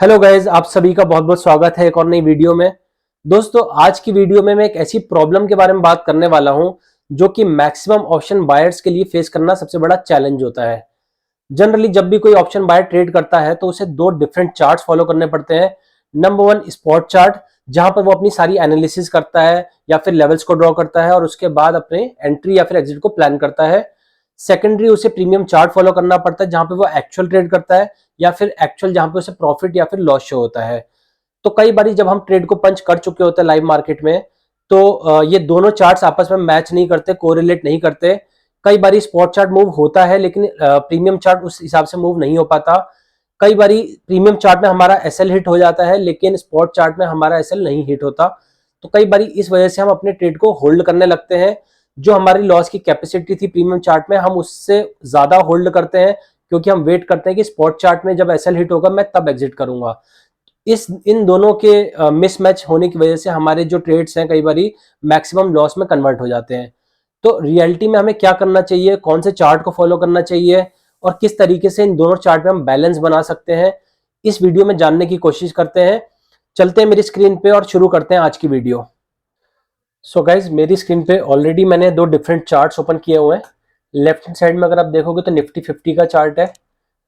Hello guys, आप सभी का बहुत बहुत स्वागत है एक और नई वीडियो में। दोस्तों, आज की वीडियो में मैं एक ऐसी प्रॉब्लम के बारे में बात करने वाला हूं जो कि मैक्सिमम ऑप्शन बायर्स के लिए फेस करना सबसे बड़ा चैलेंज होता है। जनरली जब भी कोई ऑप्शन बायर ट्रेड करता है तो उसे दो डिफरेंट चार्ट्स फॉलो करने पड़ते हैं। नंबर वन, स्पॉट चार्ट, जहां पर वो अपनी सारी एनालिसिस करता है या फिर लेवल्स को ड्रॉ करता है और उसके बाद अपने एंट्री या फिर एग्जिट को प्लान करता है। सेकेंडरी, उसे प्रीमियम चार्ट फॉलो करना पड़ता है जहां पे वो एक्चुअल ट्रेड करता है या फिर एक्चुअल जहां पे उसे प्रॉफिट या फिर लॉस शो होता है। तो कई बार जब हम ट्रेड को पंच कर चुके होते हैं लाइव मार्केट में, तो ये दोनों चार्ट्स आपस में मैच नहीं करते, कोरिलेट नहीं करते। कई बार स्पॉट चार्ट मूव होता है लेकिन प्रीमियम चार्ट उस हिसाब से मूव नहीं हो पाता। कई बार प्रीमियम चार्ट में हमारा एसएल हिट हो जाता है लेकिन स्पॉट चार्ट में हमारा एसएल नहीं हिट होता। तो कई बार इस वजह से हम अपने ट्रेड को होल्ड करने लगते हैं। जो हमारी लॉस की कैपेसिटी थी प्रीमियम चार्ट में, हम उससे ज्यादा होल्ड करते हैं क्योंकि हम वेट करते हैं कि स्पॉट चार्ट में जब एसएल हिट होगा मैं तब एग्जिट करूंगा। इस इन दोनों के मिसमैच होने की वजह से हमारे जो ट्रेड्स हैं कई बारी मैक्सिमम लॉस में कन्वर्ट हो जाते हैं। तो रियलिटी में हमें क्या करना चाहिए, कौन से चार्ट को फॉलो करना चाहिए और किस तरीके से इन दोनों चार्ट में हम बैलेंस बना सकते हैं, इस वीडियो में जानने की कोशिश करते हैं। चलते हैं मेरी स्क्रीन पे और शुरू करते हैं आज की वीडियो। सो गाइज, मेरी स्क्रीन पे ऑलरेडी मैंने दो डिफरेंट चार्ट्स ओपन किए हुए हैं। लेफ्ट हैंड साइड में अगर आप देखोगे तो निफ्टी 50 का चार्ट है।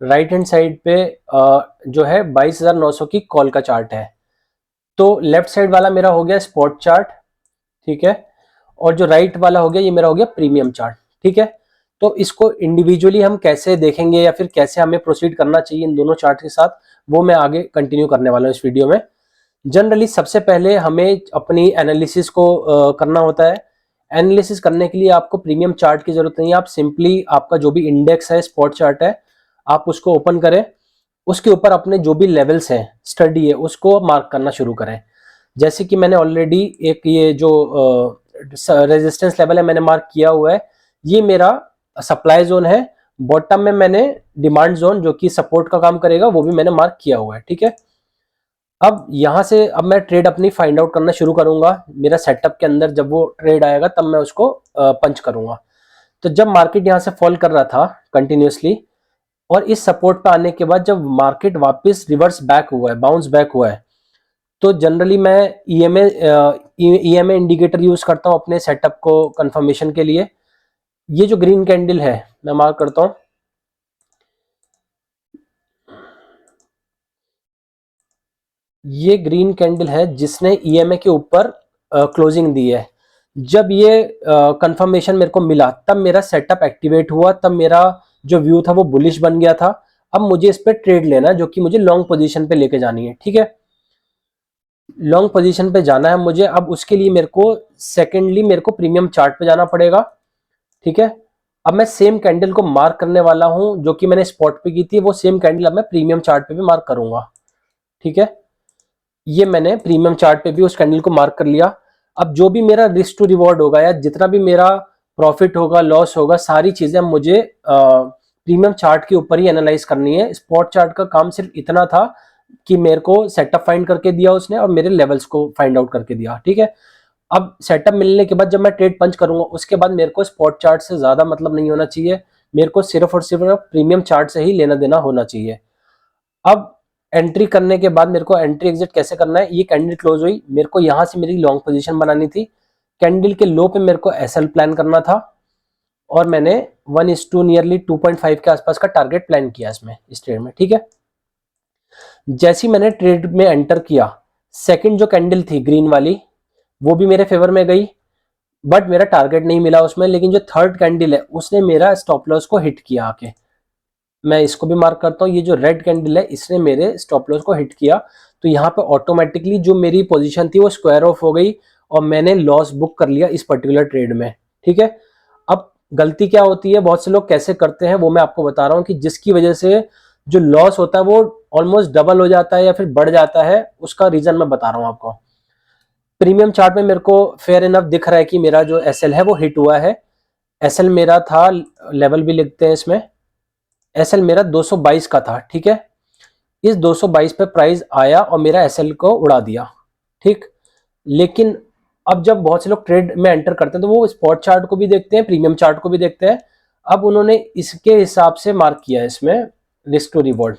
राइट हैंड साइड पे जो है 22,900 की कॉल का चार्ट है। तो लेफ्ट साइड वाला मेरा हो गया स्पॉट चार्ट, ठीक है, और जो राइट वाला हो गया ये मेरा हो गया प्रीमियम चार्ट, ठीक है। तो इसको इंडिविजुअली हम कैसे देखेंगे या फिर कैसे हमें प्रोसीड करना चाहिए इन दोनों चार्ट के साथ, वो मैं आगे कंटिन्यू करने वाला हूँ इस वीडियो में। जनरली सबसे पहले हमें अपनी एनालिसिस को करना होता है। एनालिसिस करने के लिए आपको प्रीमियम चार्ट की जरूरत नहीं है। आप सिंपली आपका जो भी इंडेक्स है, स्पॉट चार्ट है, आप उसको ओपन करें। उसके ऊपर अपने जो भी लेवल्स हैं, स्टडी है, उसको मार्क करना शुरू करें। जैसे कि मैंने ऑलरेडी एक ये जो रेजिस्टेंस लेवल है मैंने मार्क किया हुआ है, ये मेरा सप्लाई जोन है। बॉटम में मैंने डिमांड जोन जो कि सपोर्ट का काम करेगा वो भी मैंने मार्क किया हुआ है, ठीक है। अब यहां से अब मैं ट्रेड अपनी फाइंड आउट करना शुरू करूंगा। मेरा सेटअप के अंदर जब वो ट्रेड आएगा तब मैं उसको पंच करूंगा। तो जब मार्केट यहां से फॉल कर रहा था कंटिन्यूअसली और इस सपोर्ट पे आने के बाद जब मार्केट वापस रिवर्स बैक हुआ है, बाउंस बैक हुआ है, तो जनरली मैं ईएमए इंडिकेटर यूज करता हूं अपने सेटअप को कंफर्मेशन के लिए। ये जो ग्रीन कैंडल है मैं मार्क करता हूं। ये ग्रीन कैंडल है जिसने ईएमए के ऊपर क्लोजिंग दी है। जब ये कंफर्मेशन मेरे को मिला तब मेरा सेटअप एक्टिवेट हुआ, तब मेरा जो व्यू था वो बुलिश बन गया था। अब मुझे इस पे ट्रेड लेना है जो कि मुझे लॉन्ग पोजीशन पे लेके जानी है, ठीक है। लॉन्ग पोजीशन पे जाना है मुझे। अब उसके लिए मेरे को सेकेंडली मेरे को प्रीमियम चार्ट पे जाना पड़ेगा, ठीक है। अब मैं सेम कैंडल को मार्क करने वाला हूं जो कि मैंने स्पॉट पे की थी, वो सेम कैंडल अब मैं प्रीमियम चार्ट पे भी मार्क करूंगा, ठीक है। ये मैंने प्रीमियम चार्ट पे भी उस कैंडल को मार्क कर लिया। अब जो भी मेरा रिस्क टू रिवॉर्ड होगा या जितना भी मेरा प्रॉफिट होगा, लॉस होगा, सारी चीजें मुझे प्रीमियम चार्ट के ऊपर ही एनालाइज करनी है। स्पॉट चार्ट का काम सिर्फ इतना था कि मेरे को सेटअप फाइंड करके दिया उसने और मेरे लेवल्स को फाइंड आउट करके दिया, ठीक है। अब सेटअप मिलने के बाद जब मैं ट्रेड पंच करूंगा उसके बाद मेरे को स्पॉट चार्ट से ज्यादा मतलब नहीं होना चाहिए। मेरे को सिर्फ और सिर्फ प्रीमियम चार्ट से ही लेना देना होना चाहिए। अब एंट्री करने के बाद मेरे को एंट्री एग्जिट कैसे करना है, ये कैंडल क्लोज हुई, मेरे को यहां से मेरी लॉन्ग पोजीशन बनानी थी। कैंडल के लो पे मेरे को एसएल प्लान करना था और मैंने 1:2 नियरली 2.5 के आसपास का टारगेट प्लान किया इसमें, इस ट्रेड में, ठीक है। जैसी मैंने ट्रेड में एंटर किया, सेकंड जो कैंडल थी ग्रीन वाली वो भी मेरे फेवर में गई, बट मेरा टारगेट नहीं मिला उसमें। लेकिन जो थर्ड कैंडल है उसने मेरा स्टॉप लॉस को हिट किया आके। मैं इसको भी मार्क करता हूँ, ये जो रेड कैंडल है इसने मेरे स्टॉप लॉस को हिट किया। तो यहाँ पे ऑटोमेटिकली जो मेरी पोजीशन थी वो स्क्वायर ऑफ हो गई और मैंने लॉस बुक कर लिया इस पर्टिकुलर ट्रेड में, ठीक है। अब गलती क्या होती है, बहुत से लोग कैसे करते हैं वो मैं आपको बता रहा हूँ कि जिसकी वजह से जो लॉस होता है वो ऑलमोस्ट डबल हो जाता है या फिर बढ़ जाता है, उसका रीजन मैं बता रहा हूँ आपको। प्रीमियम चार्ट में मेरे को फेयर इनफ दिख रहा है कि मेरा जो एसएल है वो हिट हुआ है। एसएल मेरा था, लेवल भी लिखते हैं इसमें, एसएल मेरा 222 का था, ठीक है। इस 222 पे प्राइस आया और मेरा एसएल को उड़ा दिया, ठीक। लेकिन अब जब बहुत से लोग ट्रेड में एंटर करते हैं तो वो स्पॉट चार्ट को भी देखते हैं, प्रीमियम चार्ट को भी देखते हैं। अब उन्होंने इसके हिसाब से मार्क किया है इसमें रिस्क टू रिवॉर्ड।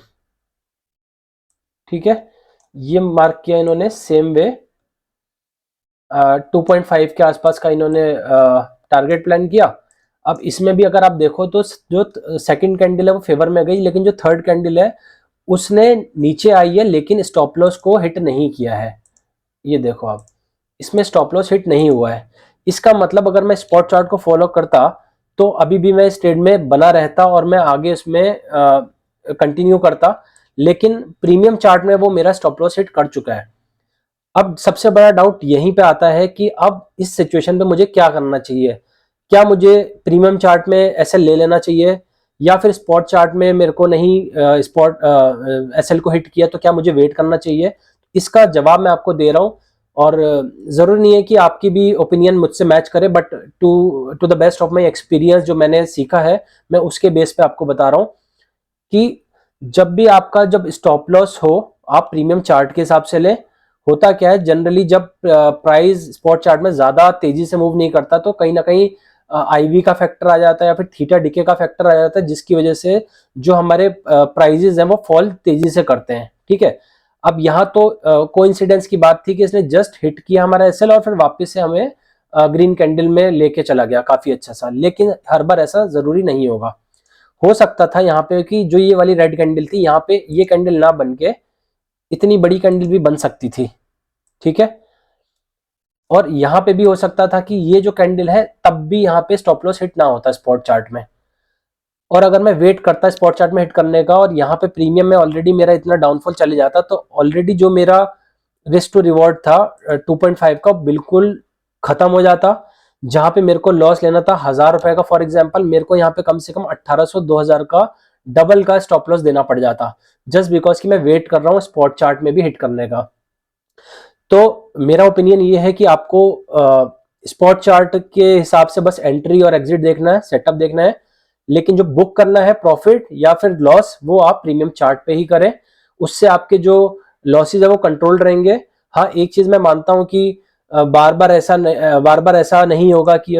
ठीक है, ये मार्क किया इन्होंने सेम वे, 2.5 के आसपास का इन्होंने टारगेट प्लान किया। अब इसमें भी अगर आप देखो तो जो सेकंड कैंडल है वो फेवर में गई, लेकिन जो थर्ड कैंडल है उसने नीचे आई है लेकिन स्टॉप लॉस को हिट नहीं किया है। ये देखो आप, इसमें स्टॉप लॉस हिट नहीं हुआ है। इसका मतलब अगर मैं स्पॉट चार्ट को फॉलो करता तो अभी भी मैं इस ट्रेड में बना रहता और मैं आगे इसमें कंटिन्यू करता, लेकिन प्रीमियम चार्ट में वो मेरा स्टॉप लॉस हिट कर चुका है। अब सबसे बड़ा डाउट यहीं पे आता है कि अब इस सिचुएशन पे मुझे क्या करना चाहिए। क्या मुझे प्रीमियम चार्ट में एसएल ले लेना चाहिए, या फिर स्पॉट चार्ट में मेरे को नहीं स्पॉट एसएल को हिट किया तो क्या मुझे वेट करना चाहिए? इसका जवाब मैं आपको दे रहा हूँ, और जरूरी नहीं है कि आपकी भी ओपिनियन मुझसे मैच करे, but to the best of my experience जो मैंने सीखा है मैं उसके बेस पे आपको बता रहा हूँ कि जब स्टॉप लॉस हो आप प्रीमियम चार्ट के हिसाब से लें। होता क्या है, जनरली जब प्राइस स्पॉट चार्ट में ज्यादा तेजी से मूव नहीं करता तो कहीं ना कहीं आईवी का फैक्टर आ जाता है या फिर थीटा डिके का फैक्टर आ जाता है, जिसकी वजह से जो हमारे प्राइजेस हैं वो फॉल तेजी से करते हैं। ठीक है, अब यहाँ तो कोइंसिडेंस की बात थी कि इसने जस्ट हिट किया हमारा एसएल और फिर वापस से हमें ग्रीन कैंडल में लेके चला गया काफी अच्छा सा, लेकिन हर बार ऐसा जरूरी नहीं होगा। हो सकता था यहाँ पे कि जो ये वाली रेड कैंडल थी यहाँ पे ये कैंडल ना बन के इतनी बड़ी कैंडल भी बन सकती थी। ठीक है, और यहाँ पे भी हो सकता था कि ये जो कैंडल है तब भी यहाँ पे स्टॉप लॉस हिट ना होता स्पॉट चार्ट में। और अगर मैं वेट करता स्पॉट चार्ट में हिट करने का और यहाँ पे प्रीमियम में ऑलरेडी मेरा इतना डाउनफॉल चले जाता तो ऑलरेडी जो मेरा रिस्क टू रिवॉर्ड था 2.5 का बिल्कुल खत्म हो जाता। जहां पे मेरे को लॉस लेना था 1000 रुपए का फॉर एग्जांपल, मेरे को यहाँ पे कम से कम 1800 2000 का डबल का स्टॉप लॉस देना पड़ जाता, जस्ट बिकॉज कि मैं वेट कर रहा हूँ स्पॉट चार्ट में भी हिट करने का। तो मेरा ओपिनियन ये है कि आपको स्पॉट चार्ट के हिसाब से बस एंट्री और एग्जिट देखना है, सेटअप देखना है, लेकिन जो बुक करना है प्रॉफिट या फिर लॉस वो आप प्रीमियम चार्ट पे ही करें। उससे आपके जो लॉसेज है वो कंट्रोल्ड रहेंगे। हाँ, एक चीज मैं मानता हूं कि बार बार ऐसा नहीं होगा कि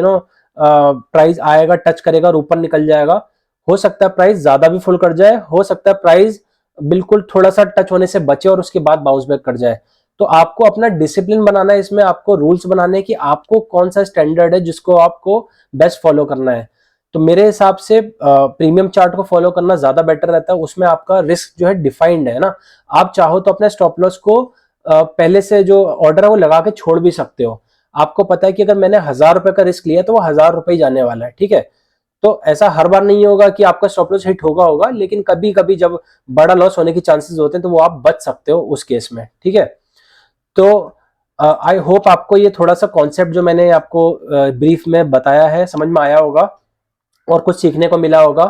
प्राइस आएगा टच करेगा और ऊपर निकल जाएगा। हो सकता है प्राइस ज्यादा भी फुल कर जाए, हो सकता है प्राइस बिल्कुल थोड़ा सा टच होने से बचे और उसके बाद बाउंस बैक कर जाए। तो आपको अपना डिसिप्लिन बनाना है, इसमें आपको रूल्स बनाने कि आपको कौन सा स्टैंडर्ड है जिसको आपको बेस्ट फॉलो करना है। तो मेरे हिसाब से प्रीमियम चार्ट को फॉलो करना ज्यादा बेटर रहता है, उसमें आपका रिस्क जो है डिफाइंड है ना। आप चाहो तो अपने स्टॉप लॉस को पहले से जो ऑर्डर है वो लगा के छोड़ भी सकते हो। आपको पता है कि अगर मैंने 1000 रुपए का रिस्क लिया तो वो 1000 रुपए ही जाने वाला है। ठीक है, तो ऐसा हर बार नहीं होगा कि आपका स्टॉप लॉस हिट होगा, लेकिन कभी कभी जब बड़ा लॉस होने के चांसेस होते हैं तो वो आप बच सकते हो उस केस में। ठीक है, तो आई होप आपको ये थोड़ा सा कॉन्सेप्ट जो मैंने आपको ब्रीफ में बताया है समझ में आया होगा और कुछ सीखने को मिला होगा।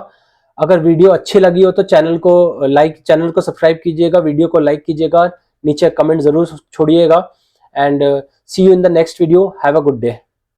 अगर वीडियो अच्छी लगी हो तो चैनल को सब्सक्राइब कीजिएगा, वीडियो को लाइक कीजिएगा, नीचे कमेंट जरूर छोड़िएगा, and see you in the next video. Have a good day.